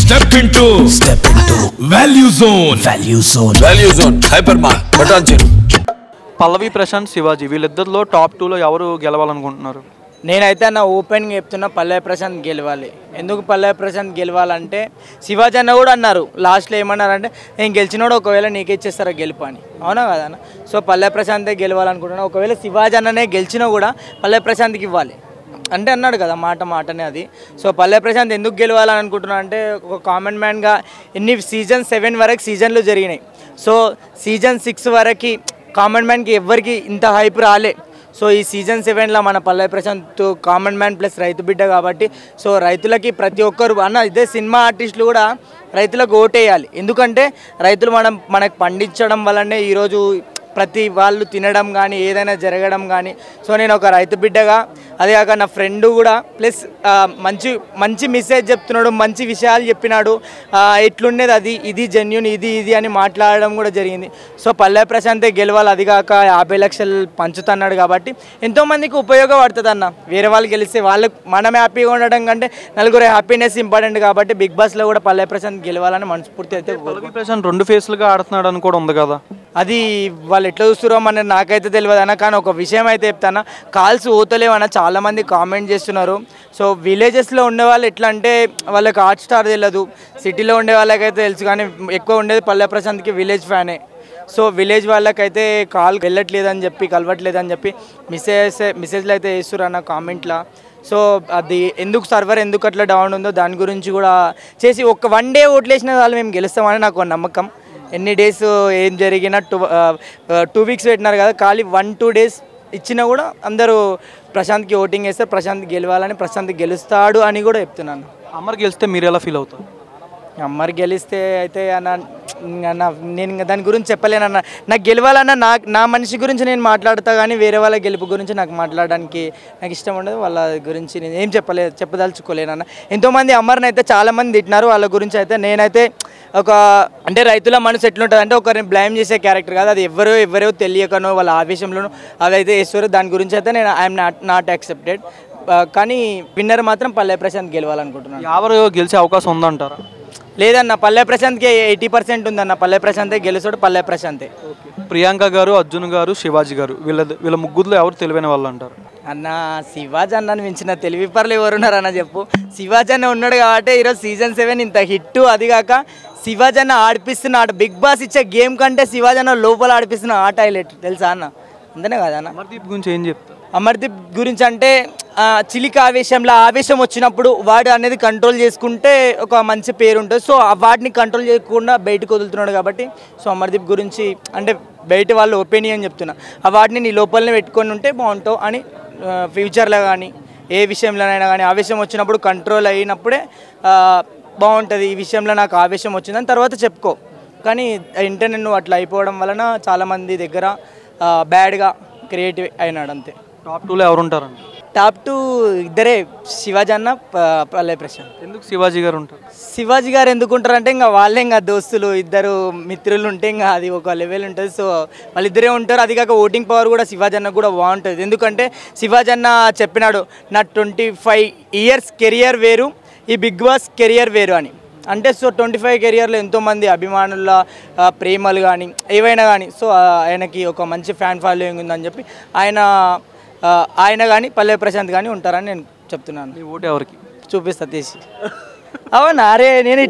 Step into Value Zone. Value Zone. Hypermart. Button. పల్లవి ప్రశాంత్ శివాజీ వీళ్ళిద్దరిలో top 2లో ఎవరు గెలవాలనుకుంటున్నారు? నేనైతే అన్న ఓపెన్గా చెప్తున్నా పల్లవి ప్రశాంత్ గెలవాలి. ఎందుకు పల్లవి ప్రశాంత్ గెలవాలంటే శివాజీ అన్న కూడా అన్నారు లాస్ట్లో ఏమన్నారంటే నేను గెలిచినోడు ఒకవేళ నీకే ఇచ్చేస్తారా గెలుపు అని. అవునా కదా అన్న? సో పల్లవి ప్రశాంతే గెలవాలనుకుంటున్నా. ఒకవేళ శివాజీ అన్ననే గెలిచినా కూడా పల్లవి ప్రశాంత్కి ఇవ్వాలి అంటే అన్నాడు కదా మాటనే అది. సో పల్లవి ప్రశాంత్ ఎందుకు గెలవాలని అనుకుంటున్నా అంటే ఒక కామన్ మ్యాన్గా సీజన్ 7 వరకు సీజన్లు జరిగినాయి. సో సీజన్ 6 వరకు కామన్ మ్యాన్కి ఎవ్వరికి ఇంత హైప్ రాలే. సో ఈ సీజన్ 7లో మన పల్లవి ప్రశాంత్ కామన్ మ్యాన్ ప్లస్ రైతు బిడ్డ కాబట్టి సో రైతులకి ప్రతి ఒక్కరు అన్న ఇదే సినిమా ఆర్టిస్టులు కూడా రైతులకు ఓటేయాలి. ఎందుకంటే రైతులు మనకు పండించడం వల్లనే ఈరోజు ప్రతి వాళ్ళు తినడం కానీ ఏదైనా జరగడం కానీ. సో నేను ఒక రైతు బిడ్డగా అదే కాక నా ఫ్రెండ్ కూడా ప్లస్ మంచి మెసేజ్ చెప్తున్నాడు, మంచి విషయాలు చెప్పినాడు, ఎట్లుండేది అది ఇది జెన్యూన్ ఇది అని మాట్లాడడం కూడా జరిగింది. సో పల్లవి ప్రశాంతే గెలవాలి. అది కాక 50 లక్షలు పంచుతున్నాడు కాబట్టి ఎంతోమందికి ఉపయోగపడుతుంది అన్న. వేరే వాళ్ళు గెలిస్తే వాళ్ళకి మనం హ్యాపీగా ఉండడం కంటే నలుగురు హ్యాపీనెస్ ఇంపార్టెంట్ కాబట్టి బిగ్ బాస్లో కూడా పల్లవి ప్రశాంత్ గెలవాలని మనస్ఫూర్తి అయితే. పల్లవి ప్రశాంత్ 2 ఫేస్లుగా ఆడుతున్నాడు అని కూడా ఉంది కదా, అది వాళ్ళు ఎట్లా చూస్తున్నారో మన నాకైతే తెలియదు అన్న. కానీ ఒక విషయం అయితే చెప్తాను, కాల్స్ ఓతలేవన్న చాలామంది కామెంట్ చేస్తున్నారు. సో విలేజెస్లో ఉండేవాళ్ళు ఎట్లా అంటే వాళ్ళకి హాట్ స్టార్ తెలియదు, సిటీలో ఉండే వాళ్ళకైతే తెలుసు. కానీ ఎక్కువ ఉండేది పల్లవి ప్రశాంత్కి విలేజ్ ఫ్యానే. సో విలేజ్ వాళ్ళకైతే కాల్ వెళ్ళట్లేదని చెప్పి కలవట్లేదని చెప్పి మెసేజ్లు అయితే వేస్తున్నారు అన్న కామెంట్లో. సో అది సర్వర్ ఎందుకు అట్లా డౌన్ ఉందో దాని గురించి కూడా చేసి ఒక 1 డే ఓట్లేసిన వాళ్ళు మేము గెలుస్తామని నాకు నమ్మకం. ఎన్ని డేస్ ఏం జరిగినా 2 వీక్స్ పెట్టినారు కదా, ఖాళీ 1-2 డేస్ ఇచ్చినా కూడా అందరూ ప్రశాంత్కి ఓటింగ్ వేస్తారు. ప్రశాంత్ గెలవాలని, ప్రశాంత్ గెలుస్తాడు అని కూడా చెప్తున్నాను. అమర్ గెలిస్తే మీరు ఎలా ఫీల్ అవుతారు? అమ్మర్ గెలిస్తే అయితే అన్న నేను ఇంకా దాని గురించి చెప్పలేనన్న. నాకు గెలవాలన్న నా మనిషి గురించి నేను మాట్లాడతా కానీ వేరే వాళ్ళ గెలుపు గురించి నాకు మాట్లాడడానికి నాకు ఇష్టం ఉండదు. వాళ్ళ గురించి నేను ఏం చెప్పదలుచుకోలేనన్న. ఎంతోమంది అమ్మర్ని అయితే చాలామంది తిట్టినారు. వాళ్ళ గురించి అయితే నేనైతే అంటే రైతుల మనసు ఎట్లుంటుంది అంటే ఒకరిని బ్లేమ్ చేసే క్యారెక్టర్ కాదు. అది ఎవరో తెలియకనో వాళ్ళ ఆవేశంలోనో అవి అయితే వేస్తారో దాని గురించి అయితే నేను ఐఎమ్ నాట్ యాక్సెప్టెడ్. కానీ విన్నర్ మాత్రం పల్లవి ప్రశాంత్ గెలవాలనుకుంటున్నాను. ఎవరు గెలిచే అవకాశం ఉందంటారా? లేదన్న, పల్లవి ప్రశాంత్కి 80% ఉందన్న. పల్లవి ప్రశాంతే గెలుస్తాడు, పల్లవి ప్రశాంతే. ప్రియాంక గారు, అర్జున్ గారు, శివాజీ గారు వీళ్ళ ముగ్గురులో ఎవరు తెలివైన వాళ్ళు అంటారు? అన్న శివాజీ అన్నని మించిన తెలివి పర్లు ఎవరున్నారన్న చెప్పు. శివాజీ అన్న ఉన్నాడు కాబట్టి ఈరోజు సీజన్ 7 ఇంత హిట్. అది కాక శివాజీ అన్న ఆడిపిస్తున్న బిగ్ బాస్ ఇచ్చే గేమ్ కంటే శివాజీ అన్న లోపల ఆడిపిస్తున్న ఆట హైలైట్ తెలుసా అన్న. అంతనే కదా అన్న. అమర్దీప్ గురించి ఏం చెప్తారు? అమర్దీప్ గురించి అంటే చిలిక ఆవేశం వచ్చినప్పుడు వాడు అనేది కంట్రోల్ చేసుకుంటే ఒక మంచి పేరు ఉంటుంది. సో వాటిని కంట్రోల్ చేయకుండా బయటకు వదులుతున్నాడు కాబట్టి సో అమర్దీప్ గురించి అంటే బయట వాళ్ళ ఒపీనియన్ చెప్తున్నా. వాటిని నీ లోపలనే పెట్టుకొని ఉంటే బాగుంటావు అని. ఫ్యూచర్లో కానీ ఏ విషయంలోనైనా కానీ ఆవేశం వచ్చినప్పుడు కంట్రోల్ అయినప్పుడే బాగుంటుంది. ఈ విషయంలో నాకు ఆవేశం వచ్చిందని తర్వాత చెప్పుకో. కానీ ఇంటర్నెట్ నువ్వు అట్లా అయిపోవడం వలన చాలామంది దగ్గర బ్యాడ్గా క్రియేటివ్ అయినాడు అంతే. టాప్ 2లో ఎవరు ఉంటారండి? టాప్ 2 ఇద్దరే, శివాజీ అన్న, పల్లవి ప్రశాంత్. ఎందుకు శివాజీ గారు ఉంటారు? శివాజీ గారు ఎందుకు ఉంటారంటే ఇంకా వాళ్ళే ఇంకా దోస్తులు, ఇద్దరు మిత్రులు ఉంటే ఇంకా అది ఒక లెవెల్ ఉంటుంది. సో వాళ్ళిద్దరే ఉంటారు. అది కాక ఓటింగ్ పవర్ కూడా శివాజీ అన్న కూడా బాగుంటుంది. ఎందుకంటే శివాజీ అన్న చెప్పినాడు నా 25 ఇయర్స్ కెరియర్ వేరు, ఈ బిగ్ బాస్ కెరియర్ వేరు అని. అంటే సో 25 కెరియర్లో ఎంతోమంది అభిమానుల ప్రేమలు కానీ ఏవైనా కానీ సో ఆయనకి ఒక మంచి ఫ్యాన్ ఫాలోయింగ్ ఉందని చెప్పి ఆయన కానీ పల్లవి ప్రశాంత్ కానీ ఉంటారని నేను చెప్తున్నాను. ఈ ఓటు ఎవరికి చూపిస్తా తీసి. అవునా అరే నేను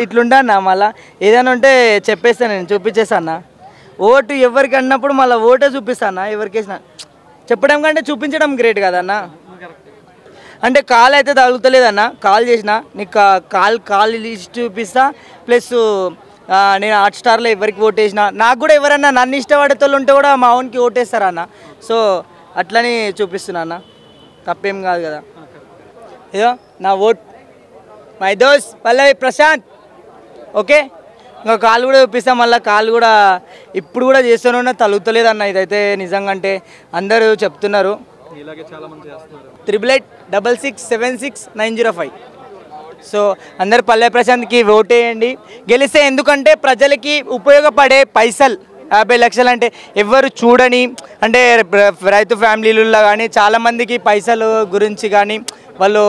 ఇట్లుంటానా మళ్ళీ ఏదైనా ఉంటే చెప్పేస్తాను, నేను చూపించేస్తాను. ఓటు ఎవరికి అన్నప్పుడు మళ్ళీ ఓటే చూపిస్తాను. ఎవరికి వేసిన చెప్పడం కంటే చూపించడం గ్రేట్ కదన్నా. అంటే కాల్ అయితే తగులుతలేదన్న, కాల్ చేసిన నీకు కాల్ లిస్ట్ చూపిస్తా. ప్లస్ నేను హాట్ స్టార్లో ఎవరికి ఓటేసిన, నాకు కూడా ఎవరన్నా నన్ను ఇష్టపడేతోళ్ళు ఉంటే కూడా మా ఓన్కి ఓటేస్తారన్న. సో అట్లని చూపిస్తున్నా అన్న, తప్పేం కాదు కదా. ఏదో నా ఓట్ మై దోస్ పల్లవి ప్రశాంత్. ఓకే ఇంకా కాల్ కూడా చూపిస్తాం. మళ్ళీ కాల్ కూడా ఇప్పుడు కూడా చేస్తూనే తలుగుతలేదన్న. ఇదైతే నిజంగా అంటే అందరూ చెప్తున్నారు. 8866676905. సో అందరు పల్లవి ప్రశాంత్కి ఓట్ వేయండి, గెలిస్తే. ఎందుకంటే ప్రజలకి ఉపయోగపడే పైసలు 50 లక్షలు అంటే ఎవరు చూడని అంటే రైతు ఫ్యామిలీలలో కానీ చాలామందికి పైసలు గురించి కానీ వాళ్ళు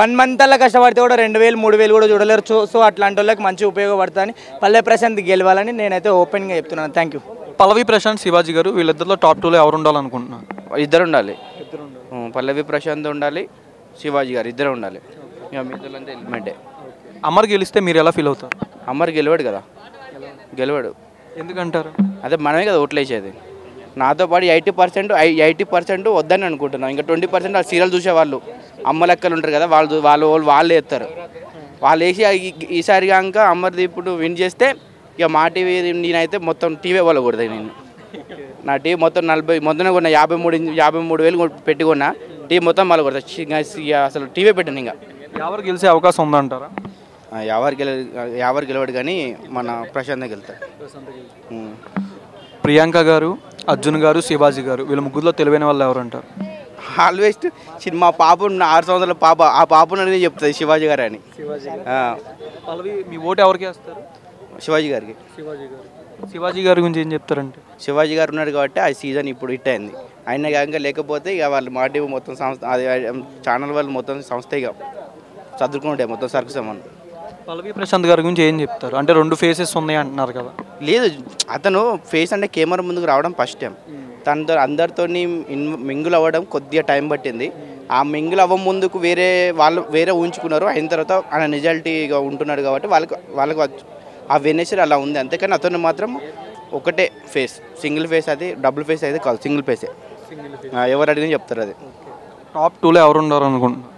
1 మంత్ అలా కష్టపడితే కూడా 2000 3000 కూడా చూడలేరు. సో అట్లాంటి వాళ్ళకి మంచి ఉపయోగపడుతుందని పల్లె ప్రశాంత్ గెలవాలని నేనైతే ఓపెన్గా చెప్తున్నాను. Thank you. పల్లవి ప్రశాంత్ శివాజీ గారు వీళ్ళిద్దరిలో టాప్ 2లో ఎవరు ఉండాలనుకుంటున్నారు? ఇద్దరు ఉండాలి. పల్లవి ప్రశాంత్ ఉండాలి, శివాజీ గారు ఇద్దరు ఉండాలి. ఇక మిగతాలంతా ఎలిమెంటే. అమర్ గెలిస్తే మీరు ఎలా ఫీల్ అవుతారు? అమర్ గెలవాడు కదా, గెలవాడు. ఎందుకంటారు? అదే మనమే కదా ఓట్లు వేసేది. నాతో పాటు 80% వద్దని అనుకుంటున్నాం. ఇంకా 20% ఆ సీరియల్ చూసేవాళ్ళు అమ్మ లెక్కలు ఉంటారు కదా, వాళ్ళు వేస్తారు. వాళ్ళు వేసి ఈసారి కనుక అమర్ది ఇప్పుడు విన్ చేస్తే ఇక మా టీవీ నేనైతే మొత్తం టీవీ వాళ్ళు కొడతాయి. నేను నా టీవీ మొత్తం 40 మొదన కొన్నా 53,000 పెట్టుకున్నా టీవీ మొత్తం మళ్ళీ కొడతా. అసలు టీవీ పెట్టాను. ఇంకా ఎవరు గెలిచే అవకాశం ఉందంటారా? ఎవరు గెలవాడు కానీ మన ప్రశాంత్ గెలుతాడు. ప్రియాంక గారు, అర్జున్ గారు, శివాజీ గారు వీళ్ళ ముగ్గురులో తెలివైన వాళ్ళు ఎవరు అంటారు? ఆల్వేస్ మా పాప 6 సంవత్సరాల పాప, ఆ పాపను అనేది చెప్తుంది శివాజీ గారు అని. పల్లవి మీ ఓటు ఎవరికి వేస్తారు? శివాజీ గారికి. శివాజీ గారి గురించి ఏం చెప్తారంటే శివాజీ గారు ఉన్నాడు కాబట్టి ఆ సీజన్ ఇప్పుడు హిట్ అయింది. ఆయన కనుక లేకపోతే ఇక వాళ్ళు మా టీవీ మొత్తం సంస్థ, అది ఛానల్ వాళ్ళు మొత్తం సంస్థ ఇక చదువుకుంటే మొత్తం సర్కు సమానం. పల్లవి ప్రశాంత్ గారి గురించి ఏం చెప్తారు? అంటే 2 ఫేసెస్ ఉన్నాయి అంటున్నారు కదా. లేదు, అతను ఫేస్ అంటే కెమెరా ముందుకు రావడం ఫస్ట్ టైం. తనతో అందరితో మింగుల్ అవ్వడం కొద్దిగా టైం పట్టింది. ఆ మింగుల్ అవ్వ ముందుకు వేరే ఊహించుకున్నారు. అయిన తర్వాత ఆయన నిజాలిటీగా ఉంటున్నాడు కాబట్టి వాళ్ళకు ఆ వెనేచర్ అలా ఉంది. అంతేకాని అతను మాత్రం ఒకటే ఫేస్, సింగిల్ ఫేస్. అది డబుల్ ఫేస్ అయితే కాదు, సింగిల్ ఫేసే. ఎవరు అడిగినా చెప్తారు. అది టాప్ 2లో ఎవరు ఉన్నారు అనుకుంటున్నారు?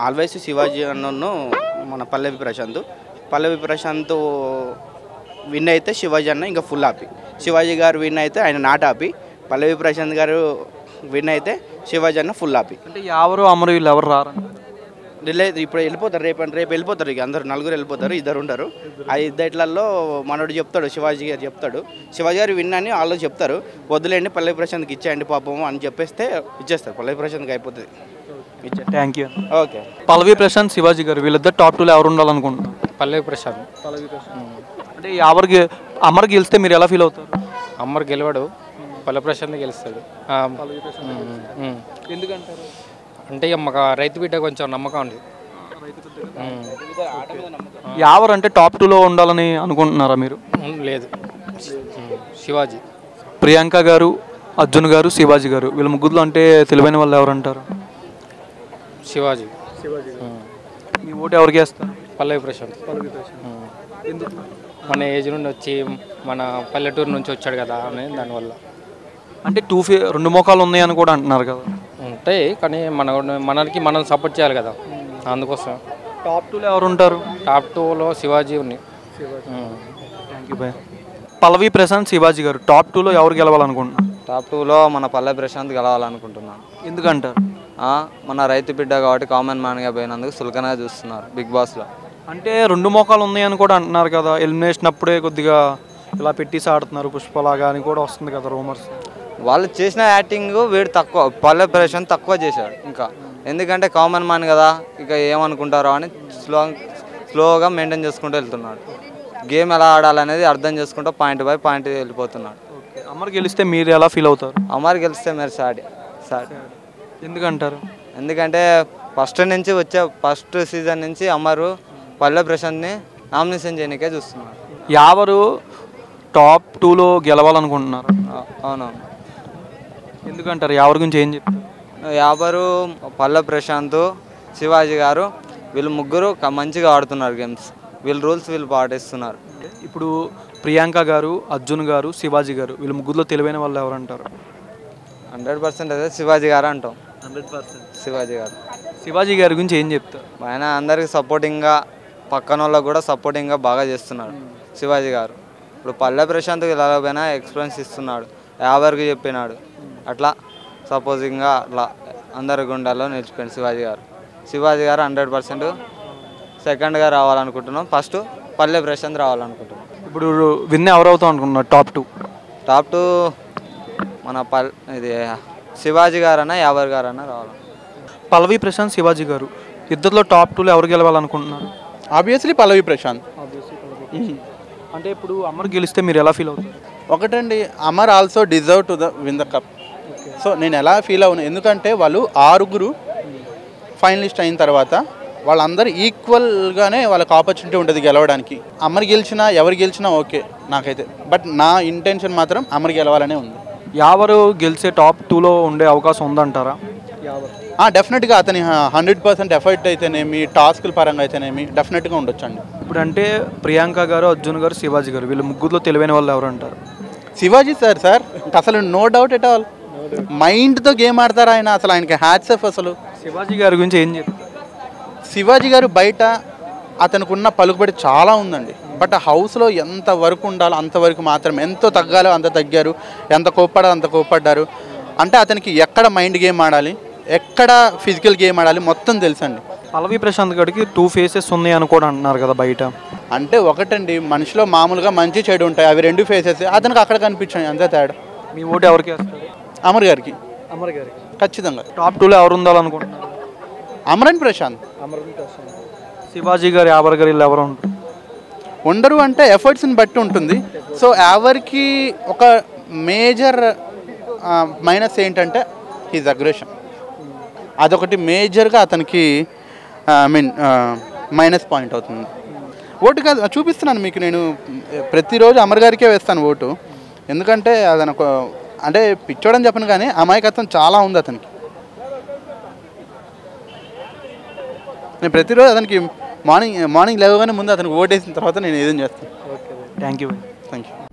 ఆల్వేస్ శివాజీ అన్నను మన పల్లవి ప్రశాంత్ విన్ అయితే శివాజీ అన్న ఇంకా ఫుల్ హ్యాపీ. శివాజీ గారు విన్ అయితే ఆయన నాట్ హ్యాపీ. పల్లవి ప్రశాంత్ గారు విన్ అయితే శివాజీ అన్న ఫుల్ హ్యాపీ. అంటే ఎవరు అమరు వీళ్ళు ఎవరు రారండి? లేదు, ఇప్పుడు వెళ్ళిపోతారు. రేపు వెళ్ళిపోతారు. ఇక అందరు 4 వెళ్ళిపోతారు, 2 ఉంటారు. ఆ ఇద్దట్లలో మనోడు చెప్తాడు, శివాజీ గారు చెప్తాడు. శివాజీ గారు విన్ అని వాళ్ళు చెప్తారు. వద్దులేండి పల్లవి ప్రశాంత్కి ఇచ్చేయండి పాపం అని చెప్పేస్తే ఇచ్చేస్తారు. పల్లవి ప్రశాంత్కి అయిపోతుంది. Thank you. ఓకే. పల్లవి ప్రశాంత్ శివాజీ గారు వీళ్ళిద్దరు టాప్ 2లో ఎవరు ఉండాలనుకుంటున్నారు? పల్లవి ప్రశాంత్. అంటే అమర్ గెలిస్తే మీరు ఎలా ఫీల్ అవుతారు? అమర్ గెలవాడు, పల్లవి ప్రశాంత్ గెలుస్తాడు. ఎందుకంటారు? అంటే ఇక మాకు రైతు బిడ్డ కొంచెం నమ్మకం ఉంది. ఎవరు అంటే టాప్ 2లో ఉండాలని అనుకుంటున్నారా మీరు? లేదు, శివాజీ. ప్రియాంక గారు, అర్జున్ గారు, శివాజీ గారు వీళ్ళ ముగ్గురులో అంటే తెలివైన వాళ్ళు ఎవరు అంటారు? శివాజీ. మీ ఓటు ఎవరికి వేస్తారు? పల్లవి ప్రశాంత్. మన ఏజ్ నుండి వచ్చి మన పల్లెటూరు నుంచి వచ్చాడు కదా అని దానివల్ల. అంటే 2 మోకాలు ఉన్నాయని కూడా అంటున్నారు కదా. ఉంటాయి కానీ మనకి మనం సపోర్ట్ చేయాలి కదా, అందుకోసం. టాప్ 2లో ఎవరు ఉంటారు? టాప్ 2లో శివాజీ ఉంది. Thank you bye. Pallavi Prashanth Shivaji garu top 2లో ఎవరు గెలవాలనుకుంటున్నారు? టాప్ 2లో మన పల్లవి ప్రశాంత్ గెలవాలనుకుంటున్నాను. ఎందుకంటారు? మన రైతు బిడ్డ కాబట్టి కామన్ మ్యాన్గా పోయినందుకు సులకనగా చూస్తున్నారు బిగ్ బాస్లో. అంటే 2 మోకాలు ఉన్నాయని కూడా అంటున్నారు కదా. ఎలిమినేషన్ అప్పుడే కొద్దిగా ఇలా పెట్టేసి ఆడుతున్నారు పుష్పలాగా అని కూడా వస్తుంది కదా రూమర్స్. వాళ్ళు చేసిన యాక్టింగ్ వీడు తక్కువ, పల్లవి ప్రశాంత్ తక్కువ చేశాడు ఇంకా. ఎందుకంటే కామన్ మ్యాన్ కదా, ఇక ఏమనుకుంటారో అని స్లోగా మెయింటైన్ చేసుకుంటూ వెళ్తున్నాడు. గేమ్ ఎలా ఆడాలనేది అర్థం చేసుకుంటూ పాయింట్ బై పాయింట్ వెళ్ళిపోతున్నాడు. అమర్ గెలిస్తే మీరు ఎలా ఫీల్ అవుతారు? అమర్ గెలిస్తే మీరు సాడ్. ఎందుకంటారు? ఎందుకంటే ఫస్ట్ సీజన్ నుంచి అమరు పల్లవి ప్రశాంత్ని నామినేషన్ చేయడానికే చూస్తున్నారు. ఎవరు టాప్ 2లో గెలవాలనుకుంటున్నారు? అవునవును. ఎందుకంటారు? ఎవరి గురించి ఏం చెప్తారు? ఎవరు పల్లవి ప్రశాంత్, శివాజీ గారు వీళ్ళు ముగ్గురు మంచిగా ఆడుతున్నారు గేమ్స్. వీళ్ళు రూల్స్ వీళ్ళు పాటిస్తున్నారు. ఇప్పుడు ప్రియాంక గారు, అర్జున్ గారు, శివాజీ గారు వీళ్ళ ముగ్గురులో తెలివైన వాళ్ళు ఎవరు అంటారు? 100% అదే శివాజీ గారు అంటాం. 100% శివాజీ గారు. శివాజీ గారి గురించి ఏం చెప్తారు? ఆయన అందరికి సపోర్టింగ్గా, పక్కన వాళ్ళకు కూడా సపోర్టింగ్గా బాగా చేస్తున్నాడు శివాజీ గారు. ఇప్పుడు పల్లవి ప్రశాంత్కి ఎలాగైనా ఎక్స్పీరియన్స్ ఇస్తున్నాడు, ఎవరికి చెప్పినాడు. అట్లా సపోజింగ్గా అట్లా అందరి గుండాల్లో నిలిచిపోయింది శివాజీ గారు 100% సెకండ్గా రావాలనుకుంటున్నాం. ఫస్ట్ పల్లవి ప్రశాంత్ రావాలనుకుంటున్నాం. ఇప్పుడు విన్ ఎవరు అవుతాం అనుకుంటున్నారు టాప్ 2? టాప్ 2 మన ఇది శివాజీ గారన్నా యావర్ గారన్నా రావాలి. పల్లవి ప్రశాంత్, శివాజీ గారు ఇద్దరిలో టాప్ 2లో ఎవరు గెలవాలనుకుంటున్నారు? ఆబ్వియస్లీ పల్లవి ప్రశాంత్. అంటే ఇప్పుడు అమర్ గెలిస్తే మీరు ఎలా ఫీల్ అవుతారు? ఒకటండి, Amar also deserve to win the cup. So నేను ఎలా ఫీల్ అవును, ఎందుకంటే వాళ్ళు 6 ఫైనలిస్ట్ అయిన తర్వాత వాళ్ళందరూ ఈక్వల్గానే వాళ్ళకి ఆపర్చునిటీ ఉంటుంది గెలవడానికి. అమర్ గెలిచినా ఎవరు గెలిచినా ఓకే నాకైతే, బట్ నా ఇంటెన్షన్ మాత్రం అమర్ గెలవాలనే ఉంది. యావరు గెలిచే టాప్ 2లో ఉండే అవకాశం ఉందంటారా? డెఫినెట్గా అతని 100% ఎఫర్ట్ అయితేనేమి, టాస్కుల పరంగా అయితేనేమి డెఫినెట్గా ఉండొచ్చండి. ఇప్పుడు అంటే ప్రియాంక గారు, అర్జున్ గారు, శివాజీ గారు వీళ్ళు ముగ్గురులో తెలివైన వాళ్ళు ఎవరు అంటారు? శివాజీ సార్ ఇంకా అసలు నో డౌట్ ఎట్ ఆల్. మైండ్తో గేమ్ ఆడతారు ఆయన, అసలు ఆయనకి హ్యాట్స్ ఆఫ్. అసలు శివాజీ గారి గురించి ఏం చెప్తారు? శివాజీ గారు బయట అతనికి ఉన్న పలుకుబడి చాలా ఉందండి, బట్ హౌస్లో ఎంత వరకు ఉండాలో అంతవరకు మాత్రం, ఎంతో తగ్గాలో అంత తగ్గారు, ఎంత కోప్పడాలో అంత కోప్పడ్డారు. అంటే అతనికి ఎక్కడ మైండ్ గేమ్ ఆడాలి, ఎక్కడ ఫిజికల్ గేమ్ ఆడాలి మొత్తం తెలుసండి. పల్లవి ప్రశాంత్ గారికి 2 ఫేసెస్ ఉన్నాయి అని కూడా అంటున్నారు కదా బయట. అంటే ఒకటండి, మనిషిలో మామూలుగా మంచి చెడు ఉంటాయి, అవి 2 ఫేసెస్ అతనికి అక్కడ కనిపించాయి, అంతే తేడా. మీ ఓటు ఎవరికి వేస్తారు? అమర్ గారికి. అమర్ గారికి ఖచ్చితంగా. టాప్ 2లో ఎవరు ఉండాలనుకుంటున్నారు? అమరన్ ప్రశాంత్. శివాజీ గారు, యావర్ గారు వీళ్ళు ఎవరు ఉంటారు? ఉండరు అంటే ఎఫర్ట్స్ని బట్టి ఉంటుంది. సో యావర్కి ఒక మేజర్ మైనస్ ఏంటంటే హిజ్ అగ్రెషన్, అదొకటి మేజర్గా అతనికి మైనస్ పాయింట్ అవుతుంది. ఓటు కాదు చూపిస్తున్నాను మీకు, నేను ప్రతిరోజు అమర్ గారికే వేస్తాను ఓటు. ఎందుకంటే అతను అంటే పిచ్చోడని చెప్పను కానీ అమాయకత్వం చాలా ఉంది అతనికి. నేను ప్రతిరోజు అతనికి మార్నింగ్ లేవగానే ముందు అతనికి ఓటేసిన తర్వాత నేను ఏదేం చేస్తాను. Thank you. Thank you.